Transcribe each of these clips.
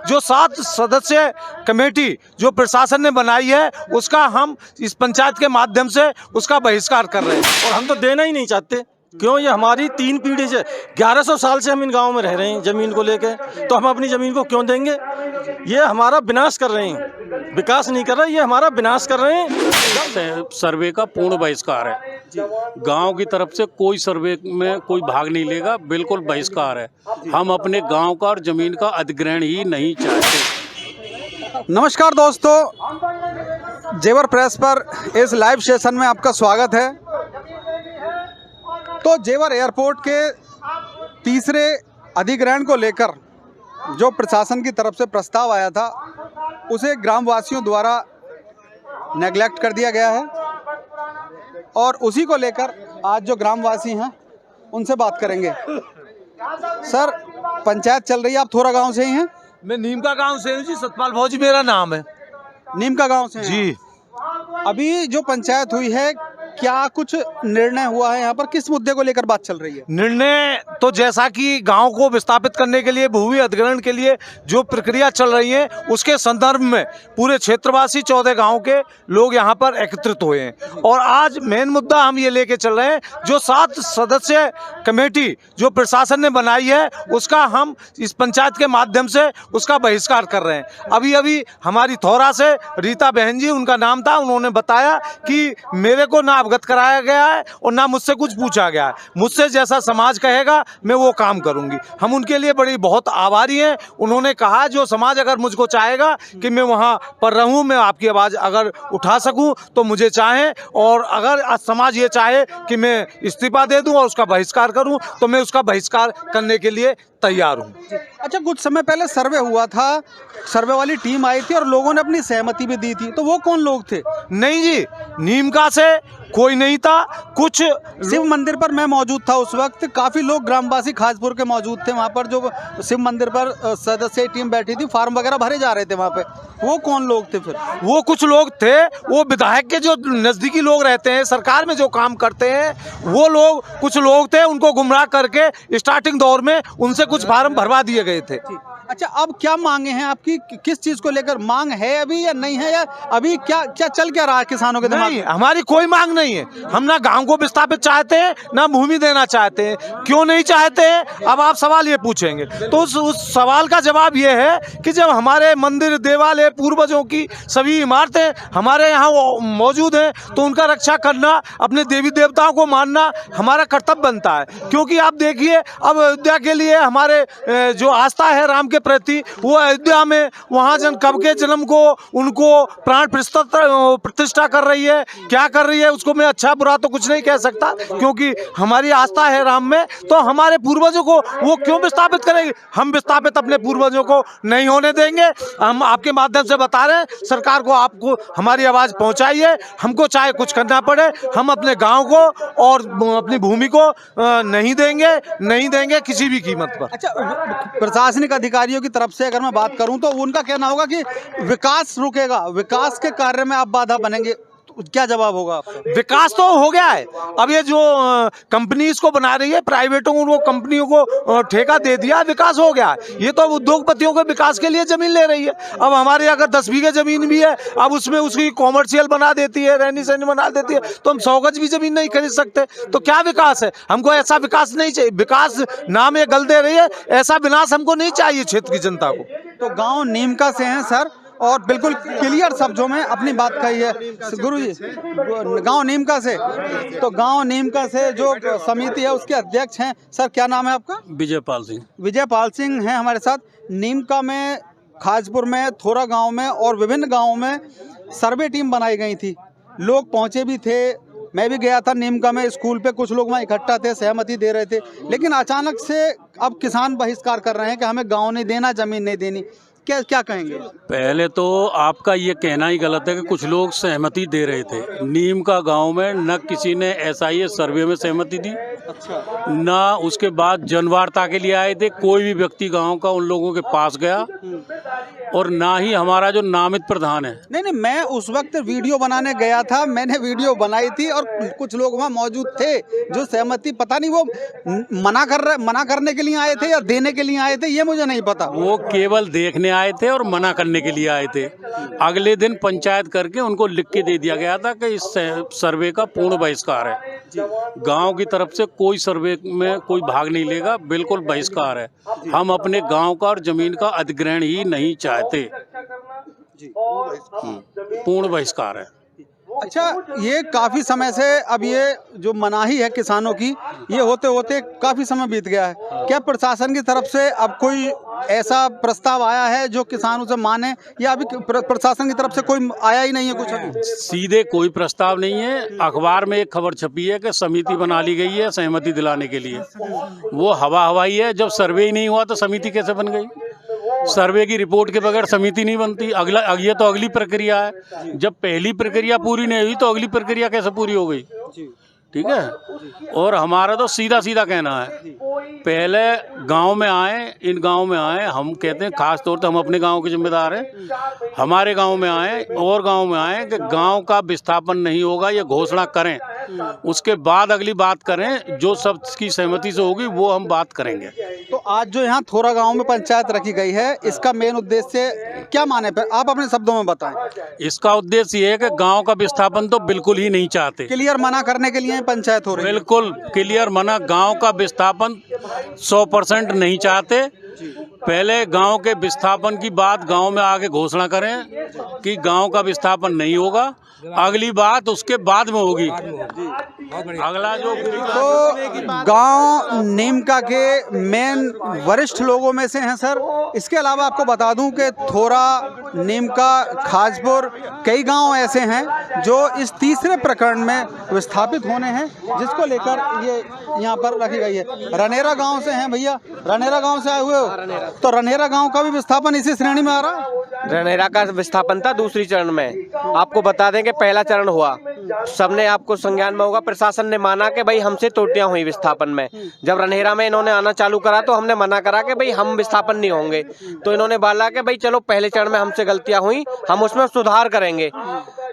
जो 7 सदस्य कमेटी जो प्रशासन ने बनाई है उसका हम इस पंचायत के माध्यम से उसका बहिष्कार कर रहे हैं। और हम तो देना ही नहीं चाहते। क्यों? ये हमारी 3 पीढ़ी से 1100 साल से हम इन गाँव में रह रहे हैं ज़मीन को लेके, तो हम अपनी ज़मीन को क्यों देंगे? ये हमारा विनाश कर रहे हैं, विकास नहीं कर रहे, ये हमारा विनाश कर रहे हैं। सर्वे का पूर्ण बहिष्कार है। गांव की तरफ से कोई सर्वे में कोई भाग नहीं लेगा, बिल्कुल बहिष्कार है। हम अपने गांव का और ज़मीन का अधिग्रहण ही नहीं चाहते। नमस्कार दोस्तों, जेवर प्रेस पर इस लाइव सेशन में आपका स्वागत है। तो जेवर एयरपोर्ट के तीसरे अधिग्रहण को लेकर जो प्रशासन की तरफ से प्रस्ताव आया था उसे ग्रामवासियों द्वारा नेग्लेक्ट कर दिया गया है और उसी को लेकर आज जो ग्रामवासी हैं उनसे बात करेंगे। सर, पंचायत चल रही है, आप थोड़ा गांव से ही हैं? मैं नीम का गांव से हूँ जी, सतपाल फौजी मेरा नाम है। नीम का गांव से हैं जी। अभी जो पंचायत हुई है, क्या कुछ निर्णय हुआ है यहाँ पर? किस मुद्दे को लेकर बात चल रही है? निर्णय तो जैसा कि गांव को विस्थापित करने के लिए, भूमि अधिग्रहण के लिए जो प्रक्रिया चल रही है उसके संदर्भ में पूरे क्षेत्रवासी 14 गांव के लोग यहाँ पर एकत्रित हुए हैं। और आज मेन मुद्दा हम ये लेके चल रहे हैं, जो 7 सदस्य कमेटी जो प्रशासन ने बनाई है उसका हम इस पंचायत के माध्यम से उसका बहिष्कार कर रहे हैं। अभी अभी हमारी थोड़ा से रीता बहन जी उनका नाम था, उन्होंने बताया कि मेरे को ना अवगत कराया गया है और ना मुझसे कुछ पूछा गया है। मुझसे जैसा समाज कहेगा मैं वो काम करूंगी। हम उनके लिए बहुत आभारी हैं। उन्होंने कहा जो समाज अगर मुझको चाहेगा कि मैं वहाँ पर रहूं, मैं आपकी आवाज़ अगर उठा सकूं तो मुझे चाहें, और अगर समाज ये चाहे कि मैं इस्तीफा दे दूं और उसका बहिष्कार करूं तो मैं उसका बहिष्कार करने के लिए तैयार हूं। अच्छा, कुछ समय पहले सर्वे हुआ था, सर्वे वाली टीम आई थी और लोगों ने अपनी सहमति भी दी थी, तो वो कौन लोग थे? नहीं जी, नीमका से कोई नहीं था। कुछ शिव मंदिर पर मैं मौजूद था उस वक्त, काफ़ी लोग ग्रामवासी खासपुर के मौजूद थे वहाँ पर। जो शिव मंदिर पर सदस्य टीम बैठी थी, फार्म वगैरह भरे जा रहे थे वहाँ पे, वो कौन लोग थे फिर? वो कुछ लोग थे, वो विधायक के जो नज़दीकी लोग रहते हैं, सरकार में जो काम करते हैं, वो लोग कुछ लोग थे, उनको गुमराह करके स्टार्टिंग दौर में उनसे कुछ फार्म भरवा दिए गए थे। अच्छा, अब क्या मांगे हैं आपकी? किस चीज़ को लेकर मांग है अभी या नहीं है, या अभी क्या क्या चल क्या रहा है किसानों के दिमाग में? हमारी कोई मांग नहीं है। हम ना गांव को विस्थापित चाहते हैं, ना भूमि देना चाहते हैं। क्यों नहीं चाहते हैं, अब आप सवाल ये पूछेंगे तो उस सवाल का जवाब ये है कि जब हमारे मंदिर, देवालय, पूर्वजों की सभी इमारतें हमारे यहाँ मौजूद हैं तो उनका रक्षा करना, अपने देवी देवताओं को मानना हमारा कर्तव्य बनता है। क्योंकि आप देखिए, अब अयोध्या के लिए हमारे जो आस्था है राम के प्रति, वो अयोध्या में वहाँ कब के जन्म को उनको प्राण प्रतिष्ठा कर रही है। क्या कर रही है उसको मैं अच्छा बुरा तो कुछ नहीं कह सकता, क्योंकि हमारी आस्था है राम में। तो हमारे पूर्वजों को वो क्यों विस्थापित करेंगे? हम विस्थापित अपने पूर्वजों को नहीं होने देंगे। हम आपके माध्यम से बता रहे हैं सरकार को, आपको हमारी आवाज़ पहुँचाइए। हमको चाहे कुछ करना पड़े, हम अपने गाँव को और अपनी भूमि को नहीं देंगे किसी भी कीमत पर। अच्छा, प्रशासनिक अधिकारियों की तरफ से अगर मैं बात करूं तो उनका कहना होगा कि विकास रुकेगा, विकास के कार्य में आप बाधा बनेंगे, तो क्या जवाब होगा आपका? विकास तो हो गया है। अब ये जो कंपनी इसको बना रही है, प्राइवेटों को, कंपनियों को ठेका दे दिया, विकास हो गया है। ये तो उद्योगपतियों के विकास के लिए जमीन ले रही है। अब हमारे अगर 10 बीघे जमीन भी है, अब उसमें उसकी कॉमर्शियल बना देती है, रहनी सहनी बना देती है, तो हम 100 गज भी जमीन नहीं खरीद सकते। तो क्या विकास है? हमको ऐसा विकास नहीं चाहिए। विकास नाम ये गल दे रही है, ऐसा विनाश हमको नहीं चाहिए क्षेत्र की जनता को। तो गांव नीमका से हैं सर, और बिल्कुल क्लियर शब्दों में अपनी बात कही है गुरुजी। गांव नीमका से, तो गांव नीमका से जो समिति है उसके अध्यक्ष हैं। सर, क्या नाम है आपका? विजयपाल सिंह। विजयपाल सिंह हैं हमारे साथ। नीमका में, खासपुर में, थोड़ा गांव में और विभिन्न गांवों में सर्वे टीम बनाई गई थी। लोग पहुंचे भी थे, मैं भी गया था नीमका में। स्कूल पे कुछ लोग वहाँ इकट्ठा थे, सहमति दे रहे थे, लेकिन अचानक से अब किसान बहिष्कार कर रहे हैं कि हमें गाँव नहीं देना, जमीन नहीं देनी। क्या कहेंगे? पहले तो आपका ये कहना ही गलत है कि कुछ लोग सहमति दे रहे थे। नीम का गांव में न किसी ने SIA सर्वे में सहमति दी अच्छा। ना उसके बाद जनवार्ता के लिए आए थे, कोई भी व्यक्ति गांव का उन लोगों के पास गया, और ना ही हमारा जो नामित प्रधान है। नहीं, मैं उस वक्त वीडियो बनाने गया था, मैंने वीडियो बनाई थी और कुछ लोग वहाँ मौजूद थे जो सहमति, पता नहीं वो मना करने के लिए आए थे या देने के लिए आए थे, ये मुझे नहीं पता। वो केवल देखने आए थे और मना करने के लिए आए थे। अगले दिन पंचायत करके उनको लिख के दे दिया गया था कि इस सर्वे का पूर्ण बहिष्कार है। गांव की तरफ से कोई सर्वे में कोई भाग नहीं लेगा, बिल्कुल बहिष्कार है। हम अपने गांव का और जमीन का अधिग्रहण ही नहीं चाहते। पूर्ण बहिष्कार है। अच्छा, ये काफी समय से अब ये जो मनाही है किसानों की, ये होते होते काफी समय बीत गया है। क्या प्रशासन की तरफ से अब कोई ऐसा प्रस्ताव आया है जो किसानों से माने, या अभी प्रशासन की तरफ से कोई आया ही नहीं है कुछ अभी? सीधे कोई प्रस्ताव नहीं है। अखबार में एक खबर छपी है कि समिति बना ली गई है सहमति दिलाने के लिए। वो हवाई है। जब सर्वे ही नहीं हुआ तो समिति कैसे बन गई? सर्वे की रिपोर्ट के बगैर समिति नहीं बनती। ये तो अगली प्रक्रिया है। जब पहली प्रक्रिया पूरी नहीं हुई तो अगली प्रक्रिया कैसे पूरी हो गई? ठीक है। और हमारा तो सीधा सीधा कहना है, पहले गांव में आए, इन गांव में आए। हम कहते हैं खास तौर पे हम अपने गांव के जिम्मेदार हैं। हमारे गांव में आए और गांव में आए कि गांव का विस्थापन नहीं होगा, ये घोषणा करें। उसके बाद अगली बात करें, जो सबकी सहमति से होगी वो हम बात करेंगे। तो आज जो यहाँ थोड़ा गांव में पंचायत रखी गई है, इसका मेन उद्देश्य क्या माने पे आप अपने शब्दों में बताएं। इसका उद्देश्य ये है कि गांव का विस्थापन तो बिल्कुल ही नहीं चाहते। क्लियर मना करने के लिए पंचायत हो रही है। बिल्कुल क्लियर मना। गांव का विस्थापन 100% नहीं चाहते। पहले गांव के विस्थापन की बात गांव में आके घोषणा करें कि गांव का विस्थापन नहीं होगा। अगली बात उसके बाद में होगी। अगला जो तो गांव नीमका के मेन वरिष्ठ लोगों में से हैं सर। इसके अलावा आपको बता दूं कि थोरा, नीमका, खाजपुर, कई गांव ऐसे हैं जो इस तीसरे प्रकरण में विस्थापित होने हैं, जिसको लेकर ये यहाँ पर रखी गई है। रनेरा गांव से हैं भैया, रनेरा गांव से आए हुए हो, तो रनेरा गांव का भी विस्थापन इसी श्रेणी में आ रहा है। रनेरा का विस्थापन था दूसरी चरण में। आपको बता दें कि पहला चरण हुआ, सबने आपको संज्ञान में होगा, प्रशासन ने माना कि भाई हमसे त्रुटियां हुई विस्थापन में। जब रनेरा में इन्होंने आना चालू करा तो हमने मना करा कि भाई हम विस्थापन नहीं होंगे। तो इन्होंने बोला कि भाई चलो पहले चरण में हमसे गलतियां हुई, हम उसमें सुधार करेंगे।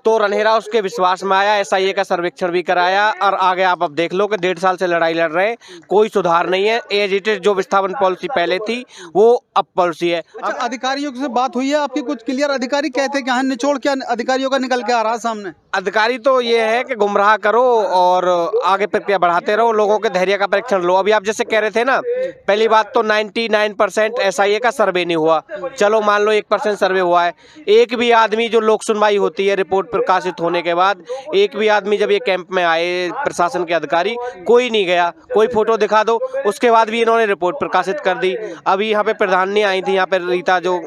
तो रनेरा उसके विश्वास में आया, SIA का सर्वेक्षण भी कराया, और आगे आप अब देख लो कि 1.5 साल से लड़ाई लड़ रहे हैं, कोई सुधार नहीं है। एज इट इज जो विस्थापन पॉलिसी पहले थी वो अब पॉलिसी है। अच्छा, अधिकारियों से बात हुई है आपकी? कुछ क्लियर अधिकारी कहते हैं कि निचोड़ क्या अधिकारियों का निकल के आ रहा है सामने? अधिकारी तो ये है कि गुमराह करो और आगे प्रक्रिया बढ़ाते रहो, लोगों के धैर्य का परीक्षण लो। अभी आप जैसे कह रहे थे ना, पहली बात तो 99% SIA का सर्वे नहीं हुआ। चलो मान लो 1% सर्वे हुआ है। एक भी आदमी, जो लोक सुनवाई होती है रिपोर्ट प्रकाशित होने के बाद, एक भी आदमी जब ये कैंप में आए, प्रशासन के अधिकारी कोई नहीं गया। कोई फोटो दिखा दो, उसके बाद भी इन्होंने रिपोर्ट प्रकाशित कर दी। अभी यहाँ पे प्रधानी आई थी, यहाँ पे रीता जो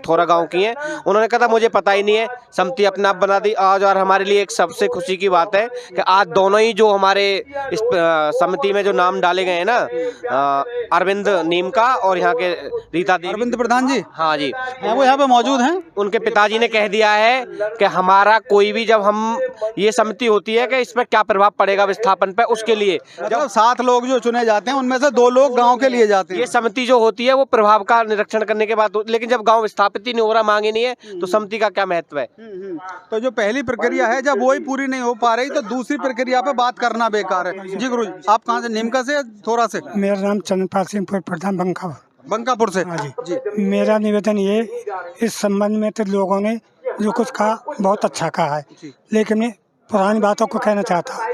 थोड़ा गाँव की है, उन्होंने कहा था मुझे पता ही नहीं है, समिति अपने आप बना दी आज। और हमारे लिए एक सबसे खुशी की बात है कि आज दोनों ही जो हमारे इस समिति में जो नाम डाले गए हैं ना, अरविंद नीमका और यहाँ के रीता देवी, अरविंद प्रधान जी, हाँ जी, वो यहाँ पे मौजूद हैं। उनके पिताजी ने कह दिया है कि हमारा कोई भी, जब हम ये समिति होती है कि इसमें क्या प्रभाव पड़ेगा विस्थापन पे, उसके लिए जब 7 लोग जो चुने जाते हैं उनमें से 2 लोग गांव के लिए जाते हैं। ये समिति जो होती है वो प्रभाव का निरीक्षण करने के बाद, लेकिन जब गांव विस्थापित ही नहीं हो रहा, मांग ही नहीं है, तो समिति का क्या महत्व है? तो जो पहली प्रक्रिया है, जब वही पूरी नहीं हो पा रही तो दूसरी प्रक्रिया पे बात करना बेकार है। जी गुरु, आप कहाँ से? नीमका से, थोड़ा से? मेरा नाम चंद्रपाल सिंह, प्रधान बंकापुर से। हाँ जी। मेरा निवेदन ये, इस संबंध में तो लोगों ने जो कुछ कहा बहुत अच्छा कहा है, लेकिन मैं पुरानी बातों को कहना चाहता।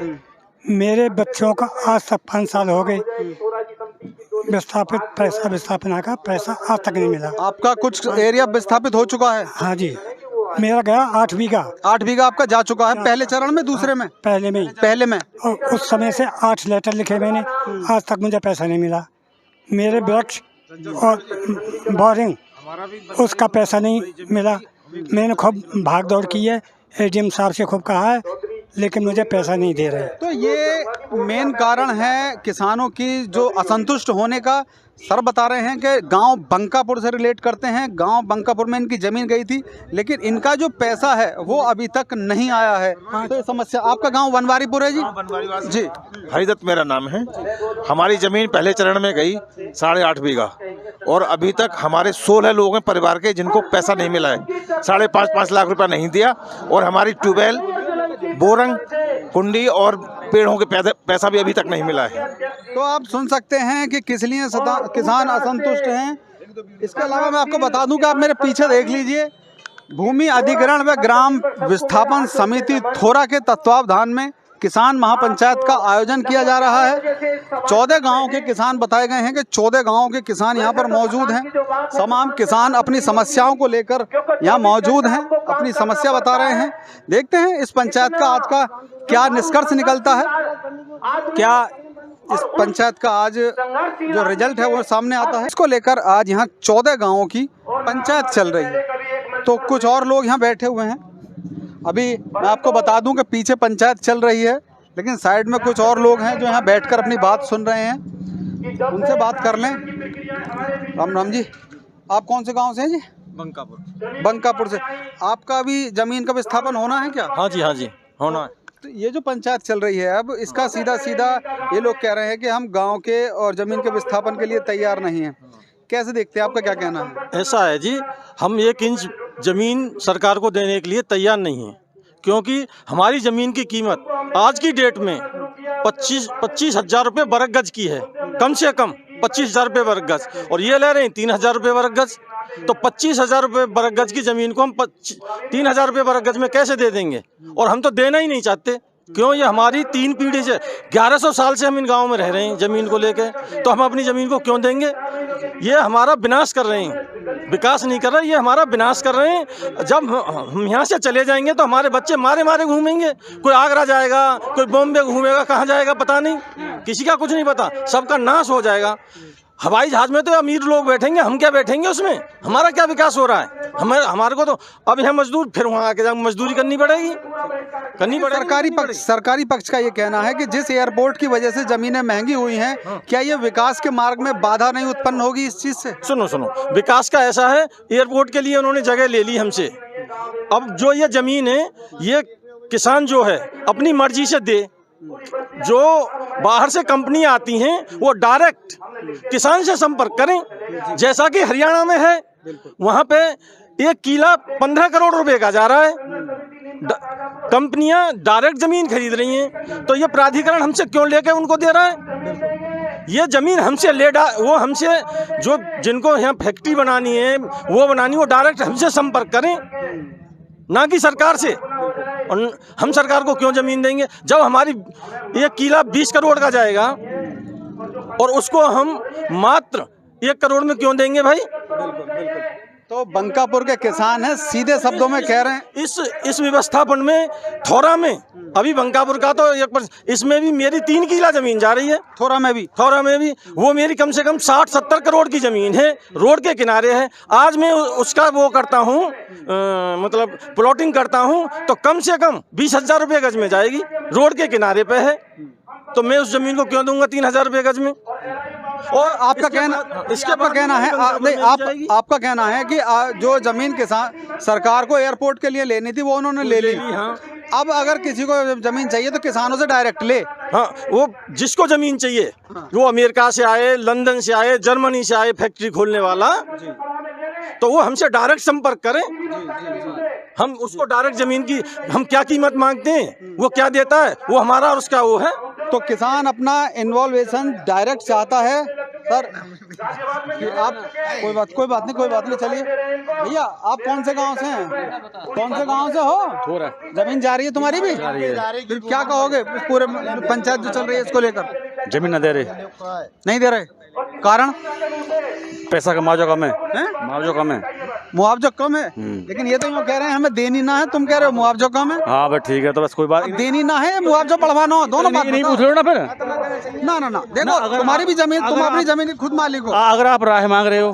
मेरे बच्चों का आज तक 5 साल हो गए विस्थापन का पैसा आज तक नहीं मिला। आपका कुछ एरिया विस्थापित हो चुका है? हाँ जी, मेरा गया 8 बीघा। 8 बीघा आपका जा चुका है, पहले चरण में, दूसरे में? पहले में। और उस समय से 8 लेटर लिखे मैंने, आज तक मुझे पैसा नहीं मिला। मेरे वृक्ष और बोरिंग, उसका पैसा नहीं मिला। मैंने खूब भाग दौड़ की है, ADM साहब से खूब कहा है, लेकिन मुझे पैसा नहीं दे रहे। तो ये मेन कारण है किसानों की जो असंतुष्ट होने का। सर बता रहे हैं कि गांव बंकापुर से रिलेट करते हैं, गांव बंकापुर में इनकी ज़मीन गई थी, लेकिन इनका जो पैसा है वो अभी तक नहीं आया है। तो ये समस्या, आपका गांव बनवारीपुर है जी? जी, हरिदत्त मेरा नाम है। हमारी ज़मीन पहले चरण में गई 8.5 बीघा, और अभी तक हमारे 16 लोग हैं परिवार के जिनको पैसा नहीं मिला है। 5.5 लाख रुपया नहीं दिया, और हमारी ट्यूबवेल, बोरंग, कुंडी और पेड़ों के पैसा भी अभी तक नहीं मिला है। तो आप सुन सकते हैं कि किस लिए किसान असंतुष्ट हैं। इसके अलावा मैं आपको बता दूं कि आप मेरे पीछे देख लीजिए, भूमि अधिग्रहण व ग्राम विस्थापन समिति थोरा के तत्वावधान में किसान महापंचायत का आयोजन किया जा रहा है। 14 गांवों के किसान बताए गए हैं कि 14 गांवों के किसान यहां पर मौजूद हैं। तमाम किसान अपनी समस्याओं को लेकर यहां मौजूद हैं, अपनी समस्या बता रहे हैं। देखते हैं इस पंचायत का आज का क्या निष्कर्ष निकलता है, क्या इस पंचायत का आज जो रिजल्ट है वो सामने आता है। इसको लेकर आज यहाँ 14 गाँवों की पंचायत चल रही है। तो कुछ और लोग यहाँ बैठे हुए हैं। अभी मैं आपको बता दूं कि पीछे पंचायत चल रही है, लेकिन साइड में कुछ और लोग हैं जो यहाँ बैठकर अपनी बात सुन रहे हैं। उनसे बात कर लें। राम राम जी, आप कौन से गांव से हैं जी? बंकापुर से। आपका भी जमीन का विस्थापन होना है क्या? हाँ जी होना है। तो ये जो पंचायत चल रही है, अब इसका सीधा ये लोग कह रहे हैं कि हम गाँव के और जमीन के विस्थापन के लिए तैयार नहीं हैं। कैसे देखते हैं, आपका क्या कहना है? ऐसा है जी, हम 1 इंच ज़मीन सरकार को देने के लिए तैयार नहीं हैं, क्योंकि हमारी ज़मीन की कीमत आज की डेट में 25 हज़ार रुपये वर्ग गज की है, कम से कम 25 हज़ार रुपये वर्ग गज, और ये ले रहे हैं 3 हज़ार रुपये वर्ग गज। तो 25 हज़ार रुपये वर्ग गज की ज़मीन को हम 3 हज़ार रुपये वर्ग गज में कैसे दे देंगे? और हम तो देना ही नहीं चाहते। क्यों? ये हमारी 3 पीढ़ी से 1100 साल से हम इन गाँव में रह रहे हैं ज़मीन को लेके, तो हम अपनी ज़मीन को क्यों देंगे? ये हमारा विनाश कर रहे हैं, विकास नहीं कर रहे, ये हमारा विनाश कर रहे हैं। जब हम यहाँ से चले जाएंगे तो हमारे बच्चे मारे मारे घूमेंगे, कोई आगरा जाएगा, कोई बॉम्बे घूमेगा, कहाँ जाएगा पता नहीं, किसी का कुछ नहीं पता, सबका नाश हो जाएगा। हवाई जहाज में तो अमीर लोग बैठेंगे, हम क्या बैठेंगे उसमें? हमारा क्या विकास हो रहा है? हमारे को तो अब यहाँ मजदूर, फिर वहाँ आके मजदूरी करनी पड़ेगी। सरकारी पक्ष का ये कहना है कि जिस एयरपोर्ट की वजह से जमीनें महंगी हुई हैं, क्या ये विकास के मार्ग में बाधा नहीं उत्पन्न होगी इस चीज से? सुनो, विकास का ऐसा है, एयरपोर्ट के लिए उन्होंने जगह ले ली हमसे। अब जो ये जमीन है, ये किसान जो है अपनी मर्जी से दे। जो बाहर से कंपनी आती हैं वो डायरेक्ट किसान से संपर्क करें, जैसा कि हरियाणा में है। वहाँ पे 1 किला 15 करोड़ रुपए का जा रहा है। कंपनियां डायरेक्ट जमीन खरीद रही हैं, तो ये प्राधिकरण हमसे क्यों लेके उनको दे रहा है? ये जमीन हमसे वो हमसे जो जिनको यहाँ फैक्ट्री बनानी है वो डायरेक्ट हमसे संपर्क करें, ना कि सरकार से। और हम सरकार को क्यों जमीन देंगे जब हमारी 1 किला 20 करोड़ का जाएगा, और उसको हम मात्र 1 करोड़ में क्यों देंगे भाई? तो बंकापुर के किसान हैं, सीधे शब्दों में कह रहे हैं इस व्यवस्थापन में, थोरा में, अभी बंकापुर का तो इसमें भी मेरी 3 किला जमीन जा रही है। थोरा में भी वो मेरी कम से कम 60-70 करोड़ की जमीन है, रोड के किनारे है। आज मैं उसका वो करता हूँ, मतलब प्लॉटिंग करता हूँ, तो कम से कम 20 हज़ार रुपये गज में जाएगी, रोड के किनारे पे है। तो मैं उस जमीन को क्यों दूंगा 3 हज़ार रुपये गज में? और आपका कहना आपका कहना है कि जो जमीन किसान सरकार को एयरपोर्ट के लिए लेनी थी वो उन्होंने ले ली। हाँ। अब अगर किसी को जमीन चाहिए तो किसानों से डायरेक्ट ले। हाँ, वो जिसको जमीन चाहिए, वो अमेरिका से आए, लंदन से आए, जर्मनी से आए फैक्ट्री खोलने वाला, तो वो हमसे डायरेक्ट संपर्क करें। हम उसको डायरेक्ट जमीन की हम क्या कीमत मांगते हैं, वो क्या देता है, वो हमारा और उसका वो है। तो किसान अपना इन्वॉल्वेशन डायरेक्ट चाहता है। सर आप कोई बात नहीं, चलिए भैया, आप कौन से गांव से हैं? कौन से गांव से हो? थोड़ा जमीन जा रही है तुम्हारी भी? फिर क्या कहोगे पूरे पंचायत जो चल रही है इसको लेकर? जमीन न दे रहे, नहीं दे रहे, कारण पैसा का मुआवजा कम है, मुआवजा कम है। लेकिन ये तो यूँ कह रहे हैं हमें देनी ना है, तुम कह रहे हो मुआवजा कम है। हाँ बस ठीक है, तो बस कोई बात देनी ना है, मुआवजा बढ़वाना हो, दोनों बात नहीं पूछ रहे हो ना। फिर ना देखो, तुम्हारी भी जमीन, तुम अपनी जमीन की खुद मालिक हो। अगर आप राय मांग रहे हो,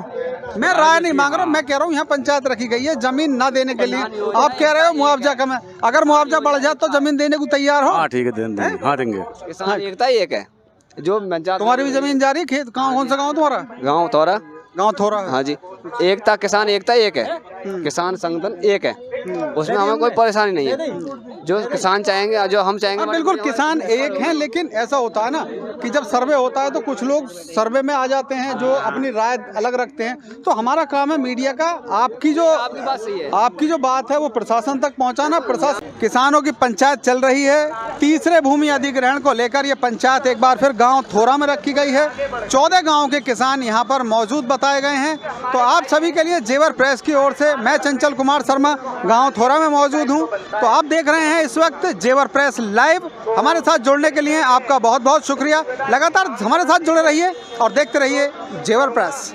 मैं राय नहीं मांग रहा हूँ, मैं कह रहा हूँ यहाँ पंचायत रखी गई है जमीन ना देने के लिए। आप कह रहे हो मुआवजा कम है, अगर मुआवजा बढ़ जाए तो जमीन देने को तैयार हो? हाँ ठीक है, हाँ देंगे। किसान एकता एक है, जो पंचायत तुम्हारी भी जमीन जा रही है खेत? कहाँ, कौन सा गाँव तुम्हारा? गाँव थोड़ा, गाँव थोड़ा है। हाँ जी। एकता किसान एकता एक है, किसान संगठन एक है, उसमें हमें कोई परेशानी नहीं है। जो किसान चाहेंगे, जो हम चाहेंगे। हाँ, बिल्कुल किसान एक हैं, लेकिन ऐसा होता है ना कि जब सर्वे होता है तो कुछ लोग सर्वे में आ जाते हैं जो अपनी राय अलग रखते हैं। तो हमारा काम है मीडिया का आपकी जो बात है वो प्रशासन तक पहुंचाना। किसानों की पंचायत चल रही है। तीसरे भूमि अधिग्रहण को लेकर ये पंचायत एक बार फिर गांव थोरा में रखी गई है। 14 गाँव के किसान यहाँ पर मौजूद बताए गए हैं। तो आप सभी के लिए जेवर प्रेस की ओर से मैं चंचल कुमार शर्मा गांव थोरा में मौजूद हूं। तो आप देख रहे हैं इस वक्त जेवर प्रेस लाइव। हमारे साथ जुड़ने के लिए आपका बहुत बहुत शुक्रिया। लगातार हमारे साथ जुड़े रहिए और देखते रहिए जेवर प्रेस।